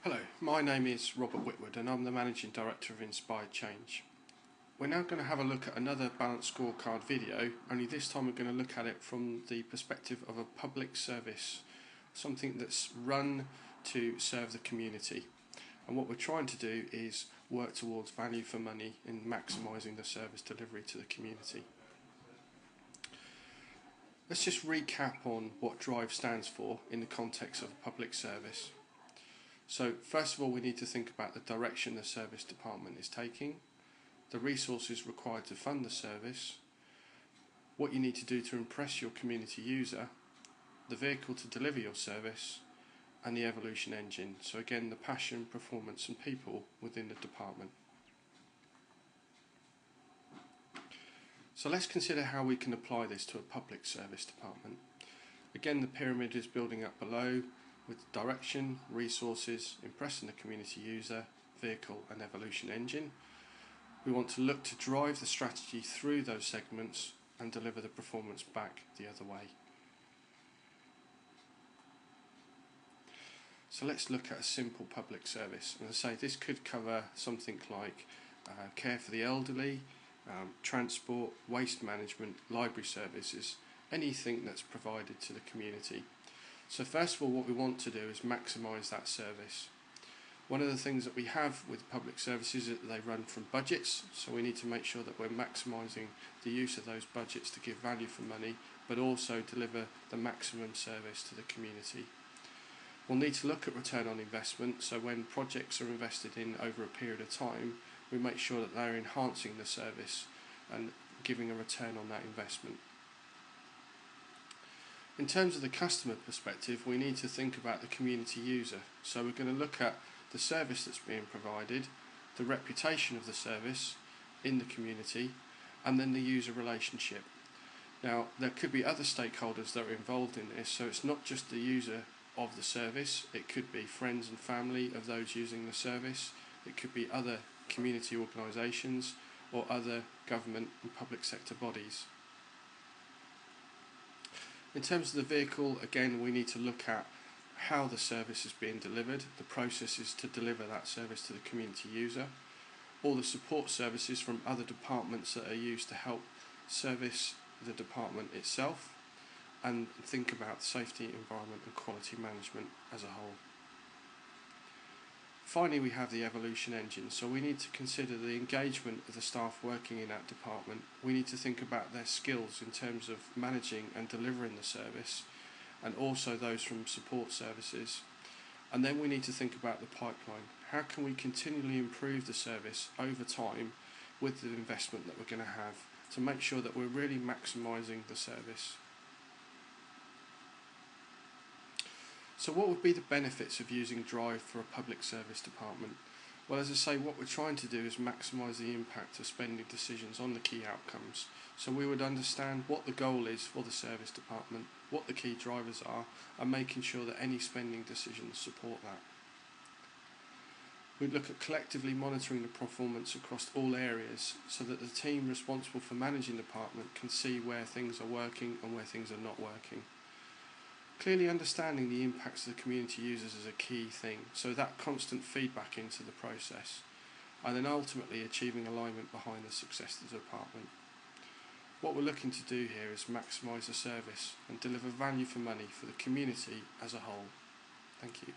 Hello, my name is Robert Whitwood and I'm the Managing Director of Inspired Change. We're now going to have a look at another Balanced Scorecard video, only this time we're going to look at it from the perspective of a public service, something that's run to serve the community. And what we're trying to do is work towards value for money in maximising the service delivery to the community. Let's just recap on what DRIVE stands for in the context of a public service. So first of all, we need to think about the direction the service department is taking, the resources required to fund the service, what you need to do to impress your community user, the vehicle to deliver your service, and the evolution engine. So again, the passion, performance and people within the department. So let's consider how we can apply this to a public service department. Again, the pyramid is building up below, with direction, resources, impressing the community user, vehicle and evolution engine. We want to look to drive the strategy through those segments and deliver the performance back the other way. So let's look at a simple public service. And as I say, this could cover something like care for the elderly, transport, waste management, library services, anything that's provided to the community. So first of all, what we want to do is maximise that service. One of the things that we have with public services is that they run from budgets, so we need to make sure that we're maximising the use of those budgets to give value for money, but also deliver the maximum service to the community. We'll need to look at return on investment, so when projects are invested in over a period of time, we make sure that they're enhancing the service and giving a return on that investment. In terms of the customer perspective, we need to think about the community user. So we're going to look at the service that's being provided, the reputation of the service in the community, and then the user relationship. Now, there could be other stakeholders that are involved in this, so it's not just the user of the service, it could be friends and family of those using the service, it could be other community organisations or other government and public sector bodies. In terms of the vehicle, again, we need to look at how the service is being delivered, the processes to deliver that service to the community user, all the support services from other departments that are used to help service the department itself, and think about safety, environment and quality management as a whole. Finally, we have the evolution engine, so we need to consider the engagement of the staff working in that department. We need to think about their skills in terms of managing and delivering the service, and also those from support services. And then we need to think about the pipeline. How can we continually improve the service over time with the investment that we're going to have to make sure that we're really maximising the service? So what would be the benefits of using DRIVE for a public service department? Well, as I say, what we're trying to do is maximise the impact of spending decisions on the key outcomes. So we would understand what the goal is for the service department, what the key drivers are, and making sure that any spending decisions support that. We'd look at collectively monitoring the performance across all areas so that the team responsible for managing the department can see where things are working and where things are not working. Clearly understanding the impacts of the community users is a key thing, so that constant feedback into the process, and then ultimately achieving alignment behind the success of the department. What we're looking to do here is maximise the service and deliver value for money for the community as a whole. Thank you.